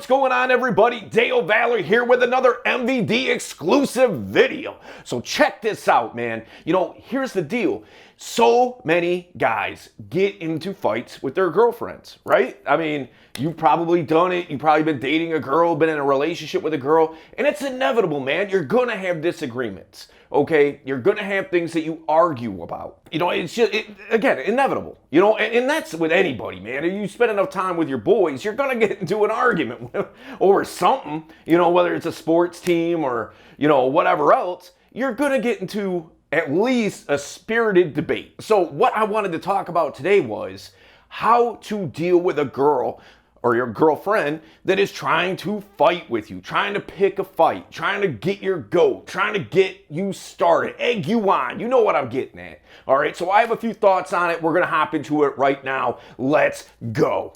what's going on, everybody? Dale Valor here with another MVD exclusive video. So check this out, man. Here's the deal. So many guys get into fights with their girlfriends, right? I mean, you've probably done it. You've probably been dating a girl, been in a relationship with a girl, and it's inevitable, man. You're gonna have disagreements, okay? You're gonna have things that you argue about. It's just, again, inevitable, and that's with anybody, man. If you spend enough time with your boys, you're gonna get into an argument over something, whether it's a sports team or, whatever else. You're gonna get into at least a spirited debate. So what I wanted to talk about today was how to deal with a girl or your girlfriend that is trying to fight with you, trying to pick a fight, trying to get your goat, trying to get you started, egg you on. You know what I'm getting at. All right, so I have a few thoughts on it. We're gonna hop into it right now. Let's go.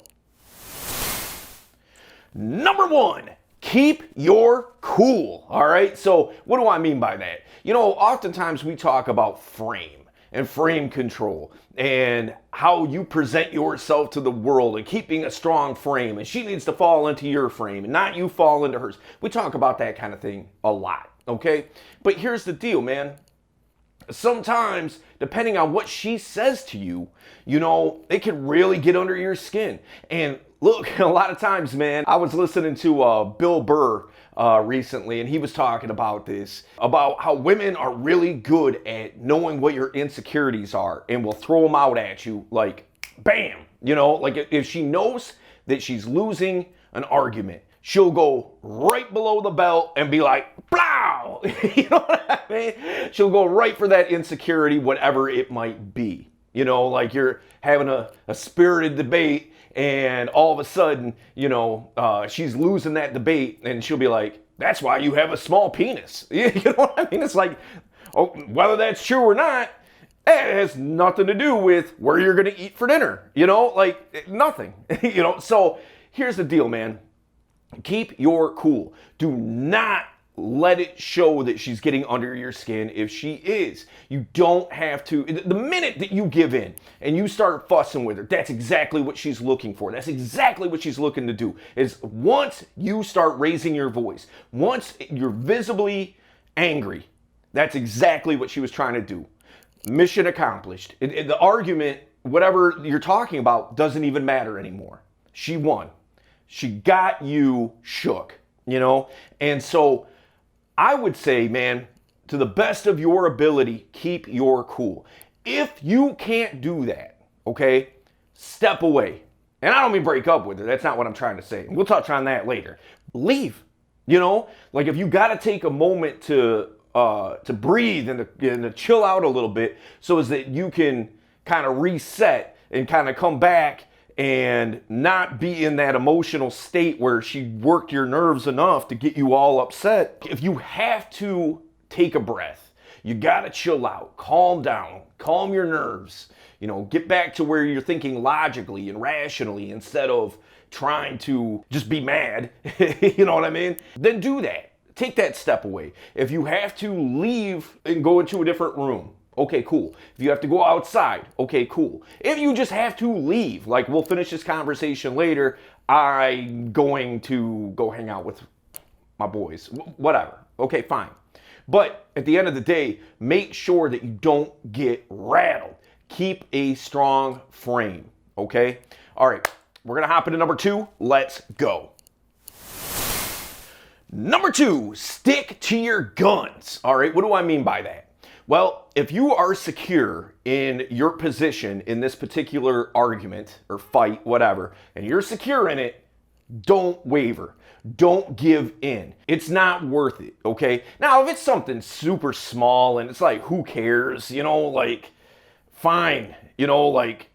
Number one, keep your cool. All right, so what do I mean by that? Oftentimes we talk about frame and frame control and how you present yourself to the world and keeping a strong frame, and she needs to fall into your frame and not you fall into hers. We talk about that kind of thing a lot, okay? But here's the deal, man. Sometimes, depending on what she says to you, it can really get under your skin. And look, a lot of times, man, I was listening to Bill Burr recently, and he was talking about this, about how women are really good at knowing what your insecurities are and will throw them out at you like, bam, like if she knows that she's losing an argument, she'll go right below the belt and be like, blow, you know what I mean? She'll go right for that insecurity, whatever it might be. Like you're having a spirited debate, and all of a sudden, she's losing that debate, and she'll be like, that's why you have a small penis. You know what I mean? It's like, whether that's true or not, it has nothing to do with where you're going to eat for dinner. Like nothing. So here's the deal, man. Keep your cool. Do not let it show that she's getting under your skin if she is. You don't have to. The minute that you give in and you start fussing with her, that's exactly what she's looking for. That's exactly what she's looking to do. Is once you start raising your voice, once you're visibly angry, that's exactly what she was trying to do. Mission accomplished. The argument, whatever you're talking about, doesn't even matter anymore. She won. She got you shook, And so I would say, man, to the best of your ability, keep your cool. If you can't do that, okay, step away. And I don't mean break up with her. That's not what I'm trying to say. We'll touch on that later. Leave. Like if you got to take a moment to breathe and to chill out a little bit so as that you can kind of reset and kind of come back and not be in that emotional state where she worked your nerves enough to get you all upset. If you have to take a breath, you gotta chill out, calm down, calm your nerves, get back to where you're thinking logically and rationally instead of trying to just be mad, you know what I mean? Then do that. Take that step away. If you have to leave and go into a different room, okay, cool. If you have to go outside, okay, cool. If you just have to leave, like we'll finish this conversation later, I'm going to go hang out with my boys, whatever. Okay, fine. But at the end of the day, make sure that you don't get rattled. Keep a strong frame, okay? All right, we're gonna hop into number two. Let's go. Number two, stick to your guns. All right, what do I mean by that? Well, if you are secure in your position in this particular argument or fight, whatever, and you're secure in it, don't waver. Don't give in. It's not worth it, okay? Now, if it's something super small and it's like, who cares? Like, fine. Like,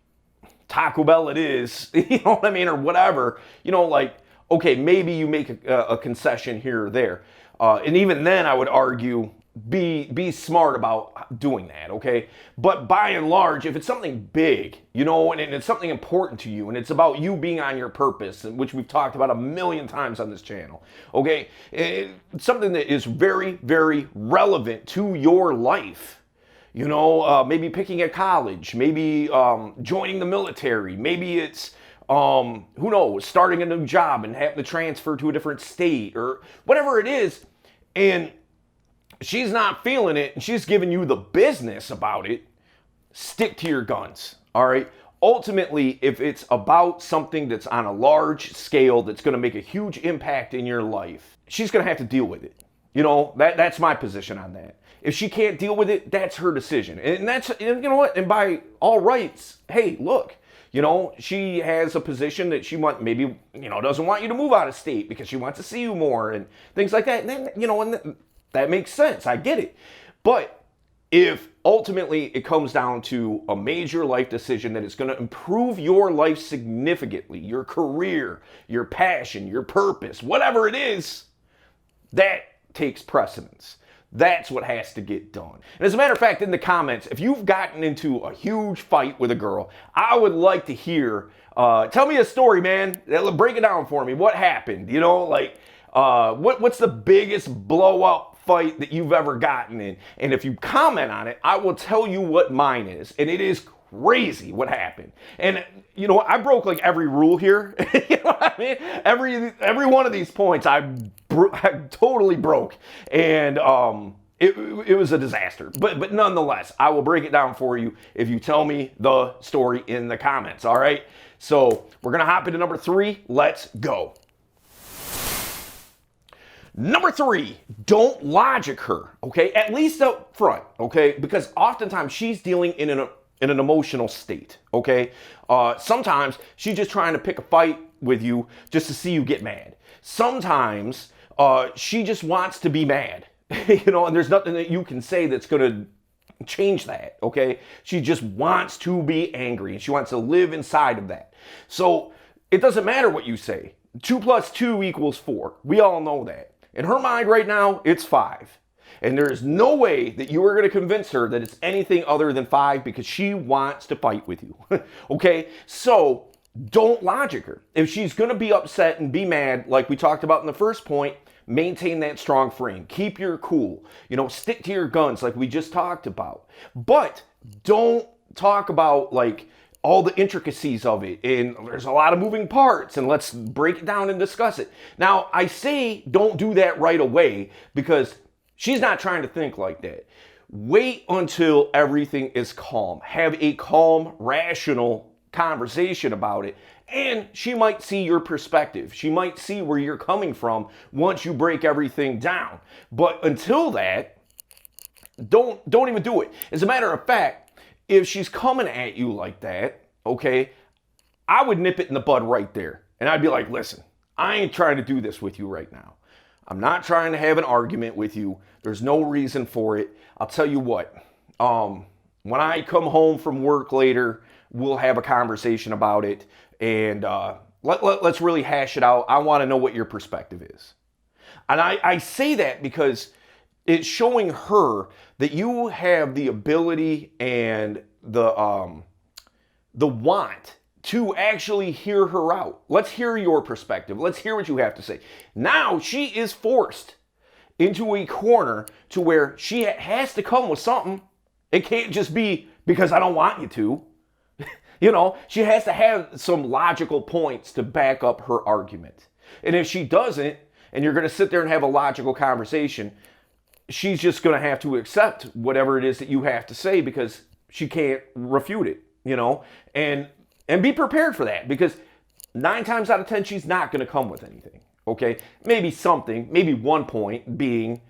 Taco Bell it is. You know what I mean? Or whatever. Like, okay, maybe you make a concession here or there. And even then, I would argue, be smart about doing that, okay? But by and large, if it's something big, and it's something important to you, and it's about you being on your purpose, which we've talked about a million times on this channel, okay? It's something that is very, very relevant to your life. Maybe picking a college, maybe joining the military, maybe it's who knows, starting a new job and having to transfer to a different state or whatever it is, and she's not feeling it and she's giving you the business about it, stick to your guns, all right? Ultimately, if it's about something that's on a large scale that's going to make a huge impact in your life, she's going to have to deal with it. You know, that's my position on that. If she can't deal with it, that's her decision. And that's, you know what, and by all rights, hey, look, you know, she has a position that she maybe, you know, doesn't want you to move out of state because she wants to see you more and things like that. And then, you know, and that makes sense. I get it. But if ultimately it comes down to a major life decision that is going to improve your life significantly, your career, your passion, your purpose, whatever it is, that takes precedence. That's what has to get done. And as a matter of fact, in the comments, if you've gotten into a huge fight with a girl, I would like to hear, tell me a story, man. Break it down for me. What happened? You know, like, what's the biggest blow up fight that you've ever gotten in? And if you comment on it, I will tell you what mine is. And it is crazy what happened. And you know, I broke like every rule here. You know what I mean? Every one of these points I totally broke. And it was a disaster. But nonetheless, I will break it down for you if you tell me the story in the comments. All right. So we're gonna hop into number 3. Let's go. Number 3, don't logic her, okay? At least up front, okay? Because oftentimes she's dealing in an emotional state, okay? Sometimes she's just trying to pick a fight with you just to see you get mad. Sometimes she just wants to be mad, you know, and there's nothing that you can say that's gonna change that, okay? She just wants to be angry and she wants to live inside of that. So it doesn't matter what you say. 2 + 2 = 4. We all know that. In her mind right now, it's 5. And there is no way that you are going to convince her that it's anything other than 5 because she wants to fight with you. Okay? So don't logic her. If she's going to be upset and be mad, like we talked about in the first point, maintain that strong frame. Keep your cool. You know, stick to your guns like we just talked about. But don't talk about like all the intricacies of it, and there's a lot of moving parts, and let's break it down and discuss it. Now, I say don't do that right away because she's not trying to think like that. Wait until everything is calm. Have a calm, rational conversation about it, and she might see your perspective. She might see where you're coming from once you break everything down. But until that, don't even do it. As a matter of fact, if she's coming at you like that, okay, I would nip it in the bud right there. And I'd be like, listen, I ain't trying to do this with you right now. I'm not trying to have an argument with you. There's no reason for it. I'll tell you what, when I come home from work later, we'll have a conversation about it. And let's really hash it out. I want to know what your perspective is. And I say that because it's showing her that you have the ability and the want to actually hear her out. Let's hear your perspective. Let's hear what you have to say. Now she is forced into a corner to where she has to come with something. It can't just be because I don't want you to. You know, she has to have some logical points to back up her argument. And if she doesn't, and you're going to sit there and have a logical conversation, she's just going to have to accept whatever it is that you have to say because she can't refute it, you know, and be prepared for that because 9 times out of 10, she's not going to come with anything. Okay. Maybe something, maybe one point being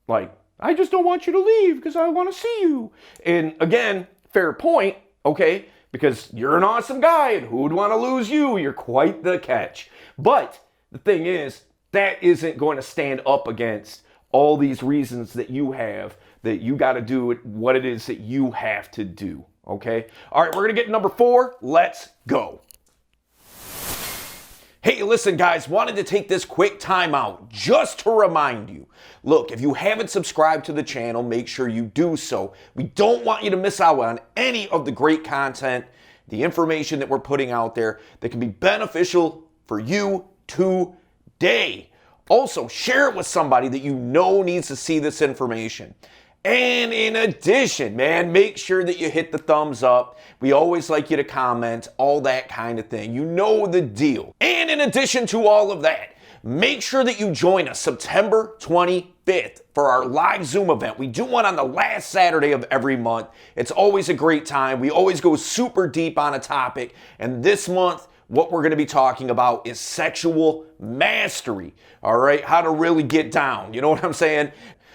like, I just don't want you to leave because I want to see you. And again, fair point. Okay. Because you're an awesome guy and who would want to lose you? You're quite the catch. But the thing is, that isn't going to stand up against all these reasons that you have that you got to do what it is that you have to do. Okay. All right. We're going to get to number 4. Let's go. Hey, listen, guys, wanted to take this quick time out just to remind you. Look, if you haven't subscribed to the channel, make sure you do so. We don't want you to miss out on any of the great content, the information that we're putting out there that can be beneficial for you today. Also, share it with somebody that you know needs to see this information. And in addition, man, make sure that you hit the thumbs up. We always like you to comment, all that kind of thing. You know the deal. And in addition to all of that, make sure that you join us September 25th for our live Zoom event. We do one on the last Saturday of every month. It's always a great time. We always go super deep on a topic. And this month, what we're going to be talking about is sexual mastery. All right, how to really get down. You know what I'm saying?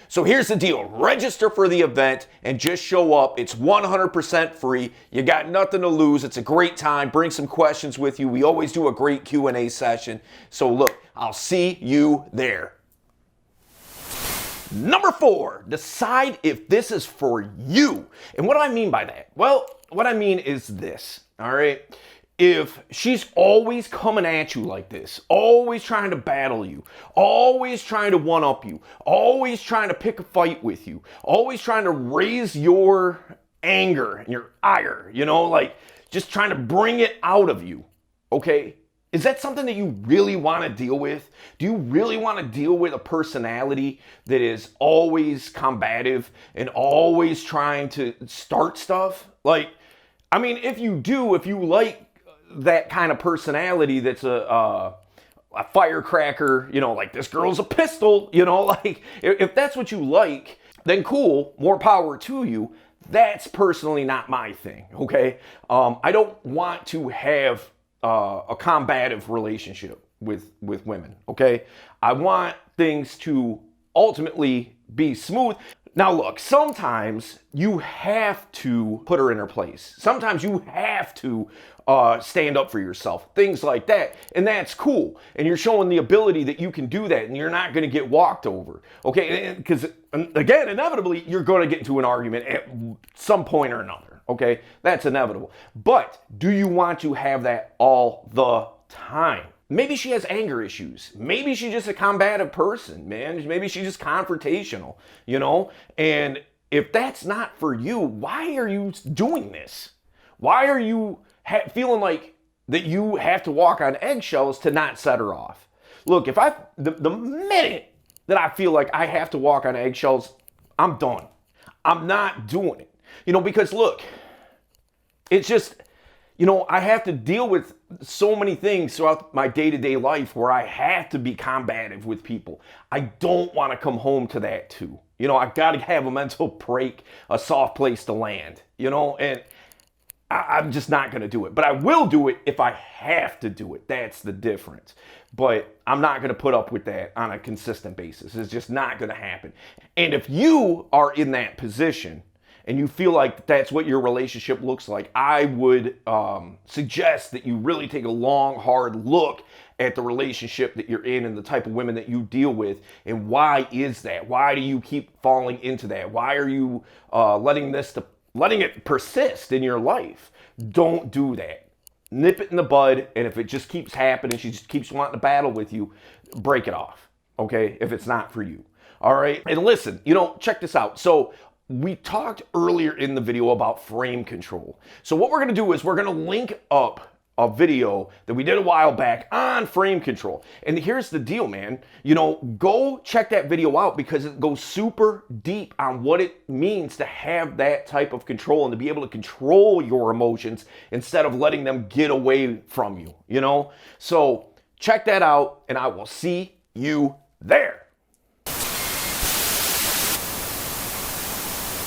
So here's the deal. Register for the event and just show up. It's 100% free. You got nothing to lose. It's a great time. Bring some questions with you. We always do a great Q&A session. So look, I'll see you there. Number 4, decide if this is for you. And what do I mean by that? Well, what I mean is this, all right? If she's always coming at you like this, always trying to battle you, always trying to one-up you, always trying to pick a fight with you, always trying to raise your anger and your ire, you know, like just trying to bring it out of you, okay? Is that something that you really want to deal with? Do you really want to deal with a personality that is always combative and always trying to start stuff? Like, I mean, if you like that kind of personality that's a firecracker, you know, like this girl's a pistol, you know, like if that's what you like, then cool, more power to you. That's personally not my thing, okay? I don't want to have a combative relationship with women, okay? I want things to ultimately be smooth. Now look, sometimes you have to put her in her place. Sometimes you have to stand up for yourself, things like that. And that's cool. And you're showing the ability that you can do that and you're not going to get walked over. Okay? Because again, inevitably, you're going to get into an argument at some point or another. Okay? That's inevitable. But do you want to have that all the time? Maybe she has anger issues. Maybe she's just a combative person, man. Maybe she's just confrontational, you know? And if that's not for you, why are you doing this? Why are you feeling like that you have to walk on eggshells to not set her off? Look, the minute that I feel like I have to walk on eggshells, I'm done. I'm not doing it. You know, because look, it's just, you know, I have to deal with so many things throughout my day-to-day life where I have to be combative with people. I don't want to come home to that too. You know, I've got to have a mental break, a soft place to land, you know, and I'm just not going to do it. But I will do it if I have to do it. That's the difference. But I'm not going to put up with that on a consistent basis. It's just not going to happen. And if you are in that position and you feel like that's what your relationship looks like, I would suggest that you really take a long, hard look at the relationship that you're in and the type of women that you deal with. And why is that? Why do you keep falling into that? Why are you letting it persist in your life? Don't do that. Nip it in the bud, and if it just keeps happening, she just keeps wanting to battle with you, break it off, okay, if it's not for you. All right? And listen, you know, check this out. So we talked earlier in the video about frame control. So what we're going to do is we're going to link up a video that we did a while back on frame control. And here's the deal, man. You know, go check that video out because it goes super deep on what it means to have that type of control and to be able to control your emotions instead of letting them get away from you, you know? So check that out and I will see you there.